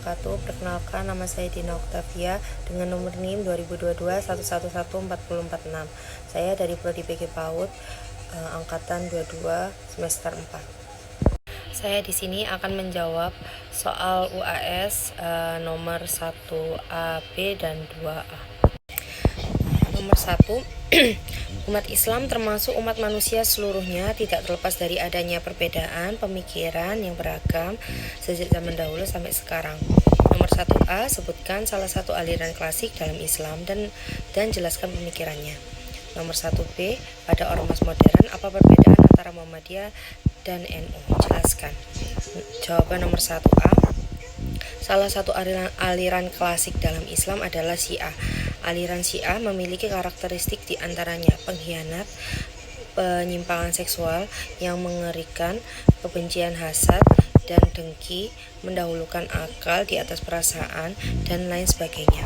wabarakatuh. Perkenalkan, nama saya Dina Oktavia dengan nomor NIM 2022111446. Saya dari Prodi PG PAUD angkatan 22 semester 4. Saya di sini akan menjawab soal UAS nomor 1A, B, dan 2A. Nomor 1. Umat Islam termasuk umat manusia seluruhnya, tidak terlepas dari adanya perbedaan pemikiran yang beragam sejak zaman dahulu sampai sekarang. Nomor 1A, sebutkan salah satu aliran klasik dalam Islam dan jelaskan pemikirannya. Nomor 1B, pada ormas modern, apa perbedaan antara Muhammadiyah dan NU? Jelaskan. Jawaban nomor 1A. Salah satu aliran klasik dalam Islam adalah Syiah. Aliran Syiah memiliki karakteristik diantaranya pengkhianat, penyimpangan seksual yang mengerikan, kebencian hasad dan dengki, mendahulukan akal di atas perasaan, dan lain sebagainya.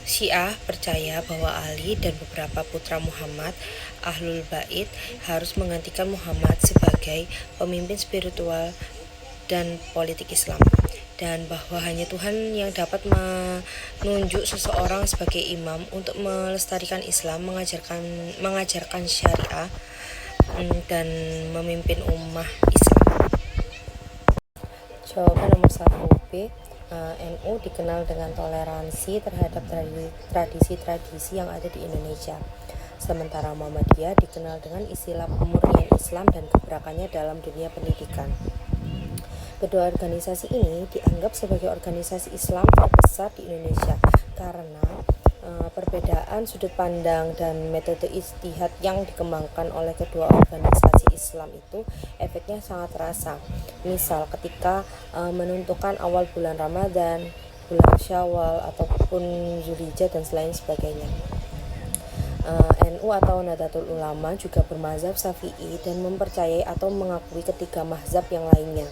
Syiah percaya bahwa Ali dan beberapa putra Muhammad, Ahlul Bait, harus menggantikan Muhammad sebagai pemimpin spiritual dan politik Islam, dan bahwa hanya Tuhan yang dapat menunjuk seseorang sebagai imam untuk melestarikan Islam, mengajarkan syariah, dan memimpin ummah Islam. Jawaban nomor 1B. NU dikenal dengan toleransi terhadap tradisi-tradisi yang ada di Indonesia. Sementara Muhammadiyah dikenal dengan istilah pemurnian Islam dan gebrakannya dalam dunia pendidikan. Kedua organisasi ini dianggap sebagai organisasi Islam terbesar di Indonesia karena perbedaan sudut pandang dan metode ijtihad yang dikembangkan oleh kedua organisasi Islam itu efeknya sangat terasa. Misal ketika menentukan awal bulan Ramadan, bulan Syawal, ataupun Zulhijjah dan lain sebagainya. NU atau Nahdlatul Ulama juga bermazhab Syafi'i dan mempercayai atau mengakui ketiga mazhab yang lainnya.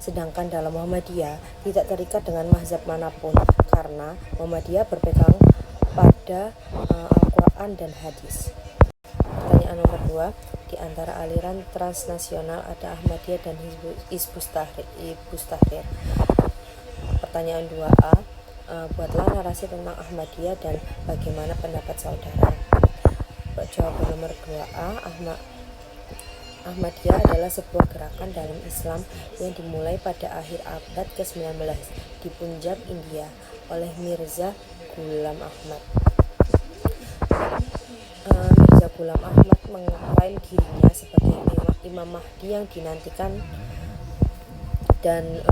Sedangkan dalam Muhammadiyah tidak terikat dengan mazhab manapun karena Muhammadiyah berpegang pada Al-Quran dan hadis. Pertanyaan nomor 2. Di antara aliran transnasional ada Ahmadiyah dan Hizbut Tahrir. Pertanyaan 2A. Buatlah narasi tentang Ahmadiyah dan bagaimana pendapat saudara. Jawaban nomor 2A. Ahmadiyah adalah sebuah gerakan dalam Islam yang dimulai pada akhir abad ke-19 di Punjab, India oleh Mirza Ghulam Ahmad. Mirza Ghulam Ahmad mengklaim dirinya sebagai Imam Mahdi yang dinantikan, dan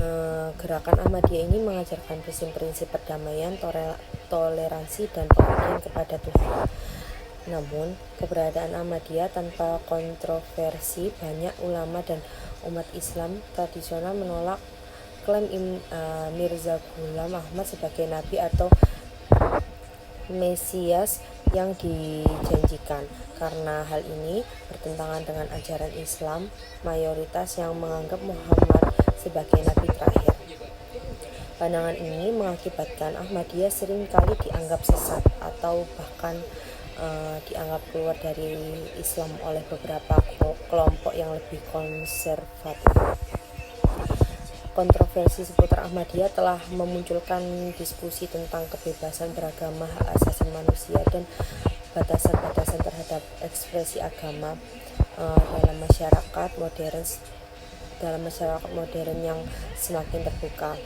gerakan Ahmadiyah ini mengajarkan prinsip-prinsip perdamaian, toleransi, dan pengabdian kepada Tuhan. Namun, keberadaan Ahmadiyah tanpa kontroversi, banyak ulama dan umat Islam tradisional menolak klaim Mirza Ghulam Ahmad sebagai nabi atau Mesias yang dijanjikan. Karena hal ini bertentangan dengan ajaran Islam, mayoritas yang menganggap Muhammad sebagai nabi terakhir. Pandangan ini mengakibatkan Ahmadiyah sering kali dianggap sesat atau bahkan dianggap keluar dari Islam oleh beberapa kelompok yang lebih konservatif. Kontroversi seputar Ahmadiyah telah memunculkan diskusi tentang kebebasan beragama, hak asasi manusia, dan batasan-batasan terhadap ekspresi agama dalam masyarakat modern yang semakin terbuka.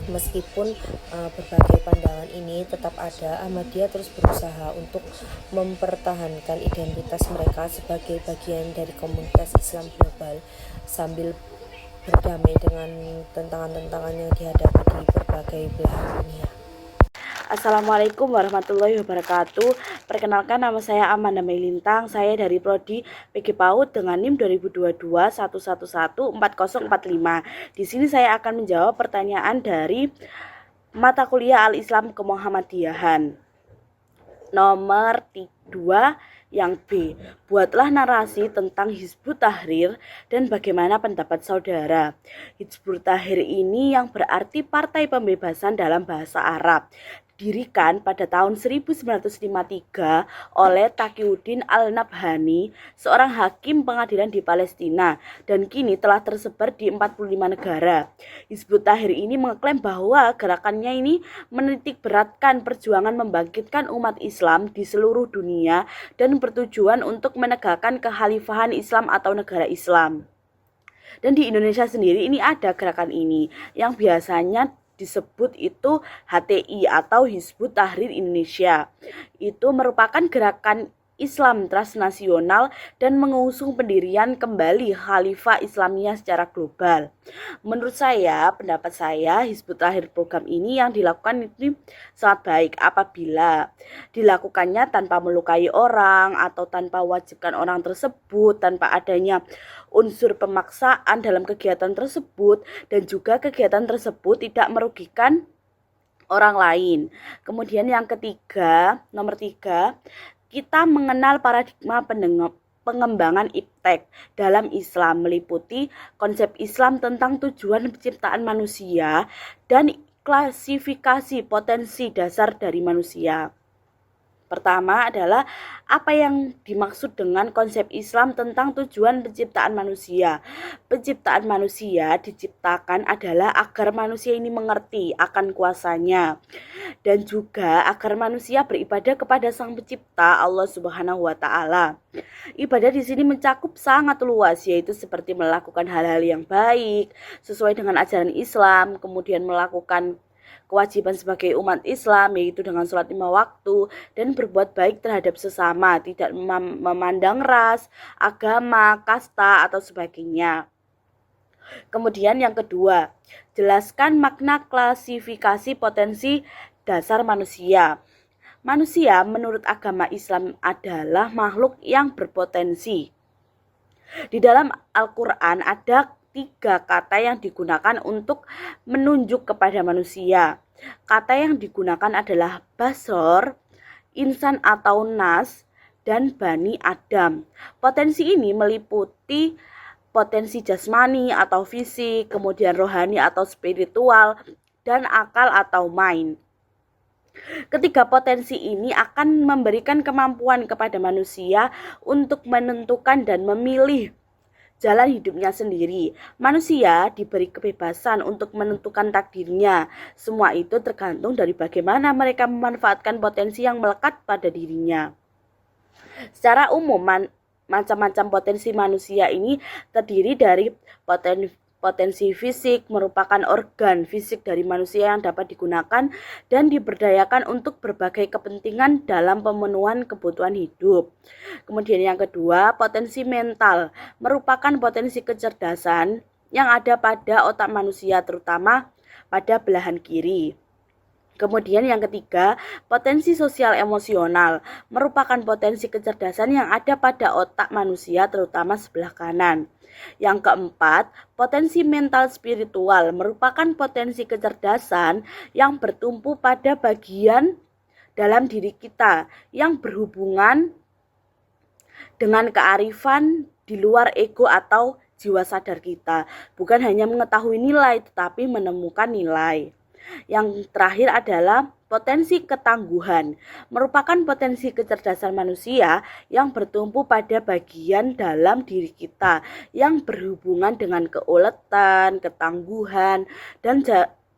Meskipun berbagai pandangan ini tetap ada, Ahmadiyah terus berusaha untuk mempertahankan identitas mereka sebagai bagian dari komunitas Islam global sambil berdamai dengan tantangan-tantangan yang dihadapi di berbagai belahan dunia. Assalamualaikum warahmatullahi wabarakatuh. Perkenalkan, nama saya Amanda Melintang. Saya dari Prodi PG PAUD dengan NIM 202211114045. Di sini saya akan menjawab pertanyaan dari mata kuliah Al-Islam Kemuhammadiyahan. Nomor 2 yang B. Buatlah narasi tentang Hizbut Tahrir dan bagaimana pendapat saudara. Hizbut Tahrir ini yang berarti Partai Pembebasan dalam bahasa Arab. didirikan pada tahun 1953 oleh Taqiyuddin Al-Nabhani, seorang hakim pengadilan di Palestina, dan kini telah tersebar di 45 negara. Hizbut Tahrir ini mengklaim bahwa gerakannya ini menitik beratkan perjuangan membangkitkan umat Islam di seluruh dunia dan bertujuan untuk menegakkan kekhalifahan Islam atau negara Islam. Dan di Indonesia sendiri ini ada gerakan ini yang biasanya disebut itu HTI atau Hizbut Tahrir Indonesia. Itu merupakan gerakan Islam transnasional dan mengusung pendirian kembali Khalifah Islamiyah secara global. Menurut saya, pendapat saya, Hizbut Tahrir program ini yang dilakukan itu sangat baik apabila dilakukannya tanpa melukai orang atau tanpa wajibkan orang tersebut, tanpa adanya unsur pemaksaan dalam kegiatan tersebut, dan juga kegiatan tersebut tidak merugikan orang lain. Kemudian yang ketiga, nomor 3, kita mengenal paradigma pengembangan iptek dalam Islam meliputi konsep Islam tentang tujuan penciptaan manusia dan klasifikasi potensi dasar dari manusia. Pertama adalah apa yang dimaksud dengan konsep Islam tentang tujuan penciptaan manusia. Penciptaan manusia diciptakan adalah agar manusia ini mengerti akan kuasanya dan juga agar manusia beribadah kepada Sang Pencipta Allah Subhanahu wa taala. Ibadah di sini mencakup sangat luas, yaitu seperti melakukan hal-hal yang baik sesuai dengan ajaran Islam, kemudian melakukan kewajiban sebagai umat Islam, yaitu dengan sholat 5 waktu dan berbuat baik terhadap sesama, tidak memandang ras, agama, kasta, atau sebagainya. Kemudian yang kedua, jelaskan makna klasifikasi potensi dasar manusia. Manusia menurut agama Islam adalah makhluk yang berpotensi. Di dalam Al-Quran ada 3 kata yang digunakan untuk menunjuk kepada manusia. Kata yang digunakan adalah basor, insan atau nas, dan bani Adam. Potensi ini meliputi potensi jasmani atau fisik, kemudian rohani atau spiritual, dan akal atau mind. Ketiga potensi ini akan memberikan kemampuan kepada manusia untuk menentukan dan memilih jalan hidupnya sendiri. Manusia diberi kebebasan untuk menentukan takdirnya. Semua itu tergantung dari bagaimana mereka memanfaatkan potensi yang melekat pada dirinya. Secara umum, macam-macam potensi manusia ini terdiri dari potensi fisik, merupakan organ fisik dari manusia yang dapat digunakan dan diberdayakan untuk berbagai kepentingan dalam pemenuhan kebutuhan hidup. Kemudian yang kedua, potensi mental, merupakan potensi kecerdasan yang ada pada otak manusia, terutama pada belahan kiri. Kemudian yang ketiga, potensi sosial emosional, merupakan potensi kecerdasan yang ada pada otak manusia, terutama sebelah kanan. Yang keempat, potensi mental spiritual, merupakan potensi kecerdasan yang bertumpu pada bagian dalam diri kita yang berhubungan dengan kearifan di luar ego atau jiwa sadar kita. Bukan hanya mengetahui nilai, tetapi menemukan nilai. Yang terakhir adalah potensi ketangguhan, merupakan potensi kecerdasan manusia yang bertumpu pada bagian dalam diri kita yang berhubungan dengan keuletan, ketangguhan, dan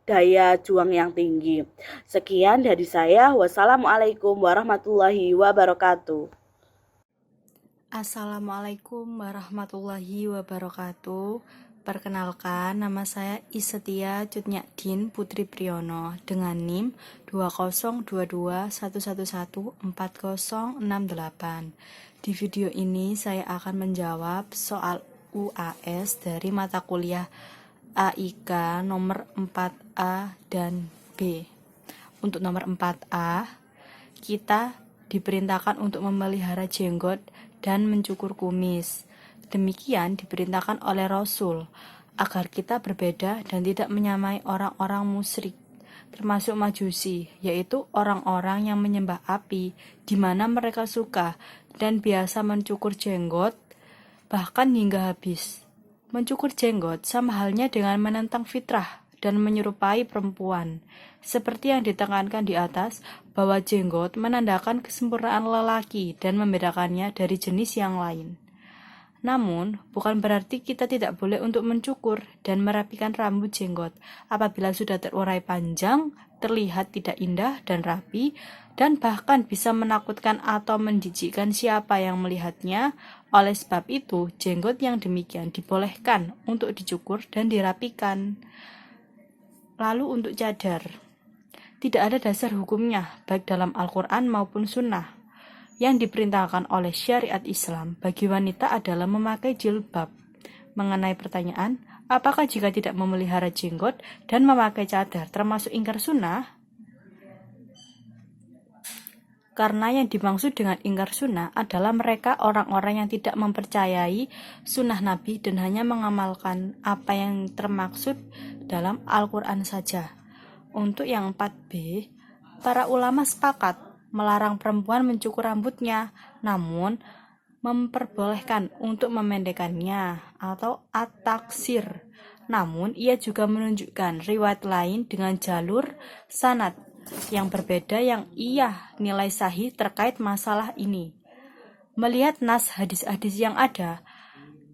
daya juang yang tinggi. Sekian dari saya. Wassalamualaikum warahmatullahi wabarakatuh. Assalamualaikum warahmatullahi wabarakatuh. Perkenalkan, nama saya Isetia Cutnyadin Putri Priyono dengan NIM 2022111408. Di video ini saya akan menjawab soal UAS dari mata kuliah AIK nomor 4A dan B. Untuk nomor 4A, kita diperintahkan untuk memelihara jenggot dan mencukur kumis. Demikian diperintahkan oleh Rasul agar kita berbeda dan tidak menyamai orang-orang musyrik, termasuk Majusi, yaitu orang-orang yang menyembah api, di mana mereka suka dan biasa mencukur jenggot bahkan hingga habis. Mencukur jenggot sama halnya dengan menentang fitrah dan menyerupai perempuan. Seperti yang ditekankan di atas, bahwa jenggot menandakan kesempurnaan lelaki dan membedakannya dari jenis yang lain. Namun, bukan berarti kita tidak boleh untuk mencukur dan merapikan rambut jenggot. Apabila sudah terurai panjang, terlihat tidak indah dan rapi, dan bahkan bisa menakutkan atau menjijikkan siapa yang melihatnya. Oleh sebab itu, jenggot yang demikian dibolehkan untuk dicukur dan dirapikan. Lalu untuk cadar, tidak ada dasar hukumnya, baik dalam Al-Quran maupun Sunnah. Yang diperintahkan oleh syariat Islam bagi wanita adalah memakai jilbab. Mengenai pertanyaan, apakah jika tidak memelihara jenggot dan memakai cadar termasuk ingkar sunnah? Karena yang dimaksud dengan ingkar sunnah adalah mereka orang-orang yang tidak mempercayai sunnah Nabi dan hanya mengamalkan apa yang termaksud dalam Al-Quran saja. Untuk yang 4B, para ulama sepakat melarang perempuan mencukur rambutnya, namun memperbolehkan untuk memendekkannya atau at-taksir. Namun ia juga menunjukkan riwayat lain dengan jalur sanad yang berbeda yang ia nilai sahih terkait masalah ini. Melihat nas hadis-hadis yang ada,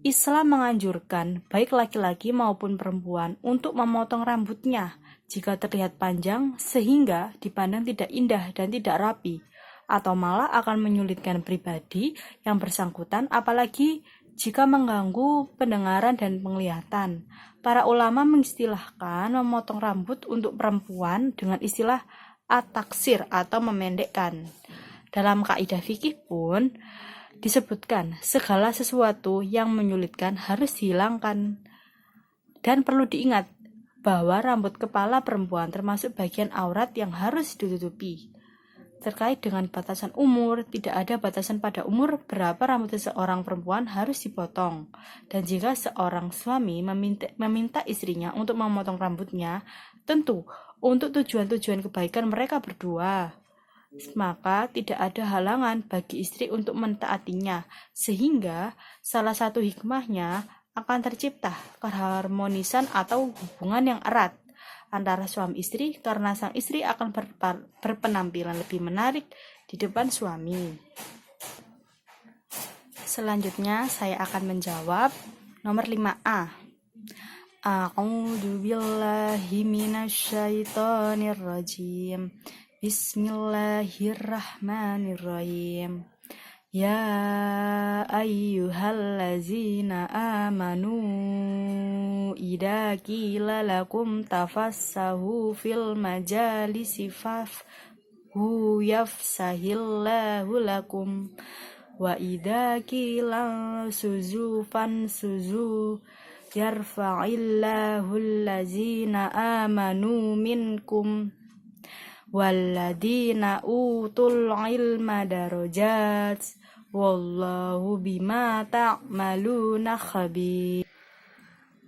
Islam menganjurkan baik laki-laki maupun perempuan untuk memotong rambutnya jika terlihat panjang sehingga dipandang tidak indah dan tidak rapi, atau malah akan menyulitkan pribadi yang bersangkutan apalagi jika mengganggu pendengaran dan penglihatan. Para ulama mengistilahkan memotong rambut untuk perempuan dengan istilah at-taksir atau memendekkan. Dalam kaidah fikih pun disebutkan segala sesuatu yang menyulitkan harus dihilangkan. Dan perlu diingat bahwa rambut kepala perempuan termasuk bagian aurat yang harus ditutupi. Terkait dengan batasan umur, tidak ada batasan pada umur berapa rambut seorang perempuan harus dipotong. Dan jika seorang suami meminta istrinya untuk memotong rambutnya, tentu untuk tujuan-tujuan kebaikan mereka berdua, maka tidak ada halangan bagi istri untuk mentaatinya, sehingga salah satu hikmahnya akan tercipta keharmonisan atau hubungan yang erat antara suami istri karena sang istri akan berpenampilan lebih menarik di depan suami. Selanjutnya saya akan menjawab nomor 5A. A'udzu billahi minasyaitonir rajim. Bismillahirrahmanirrahim. Ya ayyuhallazina amanu idza qila lakum tafassahu fil majalisi fafsahu yafsahillahu lakum wa idza qila suzu fansuzu yarfa'illahu allazina amanu minkum walladina utul ilma darajat wallahu bima ta'maluna khabir.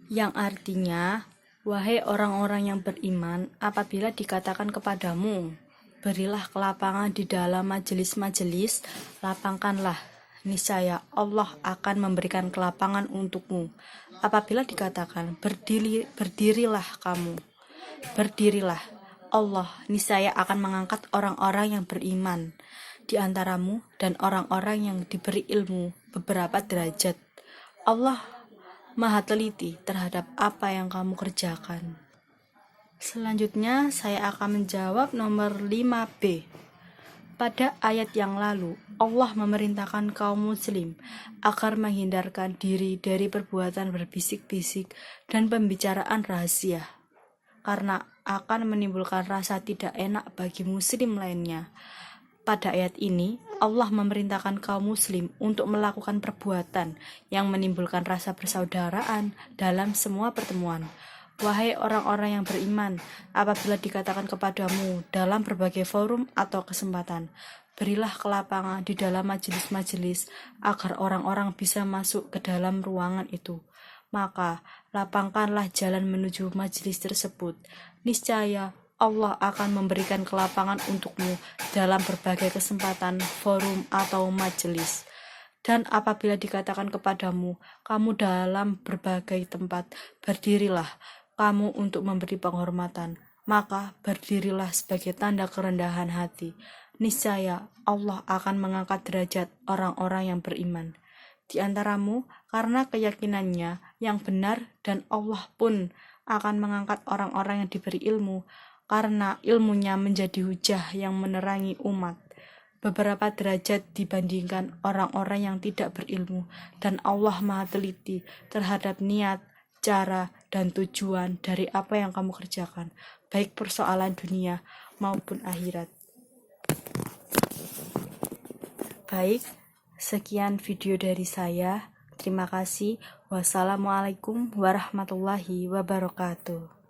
Yang artinya, wahai orang-orang yang beriman, apabila dikatakan kepadamu, berilah kelapangan di dalam majelis-majelis, lapangkanlah, niscaya Allah akan memberikan kelapangan untukmu. Apabila dikatakan berdirilah kamu, berdirilah, Allah niscaya akan mengangkat orang-orang yang beriman di antaramu dan orang-orang yang diberi ilmu beberapa derajat. Allah Maha teliti terhadap apa yang kamu kerjakan. Selanjutnya saya akan menjawab nomor 5B. Pada ayat yang lalu, Allah memerintahkan kaum muslim agar menghindarkan diri dari perbuatan berbisik-bisik dan pembicaraan rahasia, karena akan menimbulkan rasa tidak enak bagi muslim lainnya. Pada ayat ini, Allah memerintahkan kaum muslim untuk melakukan perbuatan yang menimbulkan rasa persaudaraan dalam semua pertemuan. Wahai orang-orang yang beriman, apabila dikatakan kepadamu dalam berbagai forum atau kesempatan, berilah kelapangan di dalam majelis-majelis agar orang-orang bisa masuk ke dalam ruangan itu. Maka lapangkanlah jalan menuju majelis tersebut. Niscaya Allah akan memberikan kelapangan untukmu dalam berbagai kesempatan, forum, atau majelis. Dan apabila dikatakan kepadamu, kamu dalam berbagai tempat, berdirilah, kamu untuk memberi penghormatan, maka berdirilah sebagai tanda kerendahan hati. Niscaya Allah akan mengangkat derajat orang-orang yang beriman di antaramu karena keyakinannya yang benar, dan Allah pun akan mengangkat orang-orang yang diberi ilmu karena ilmunya menjadi hujah yang menerangi umat beberapa derajat dibandingkan orang-orang yang tidak berilmu, dan Allah Maha teliti terhadap niat, cara, dan tujuan dari apa yang kamu kerjakan, baik persoalan dunia maupun akhirat. Baik, sekian video dari saya. Terima kasih. Wassalamualaikum warahmatullahi wabarakatuh.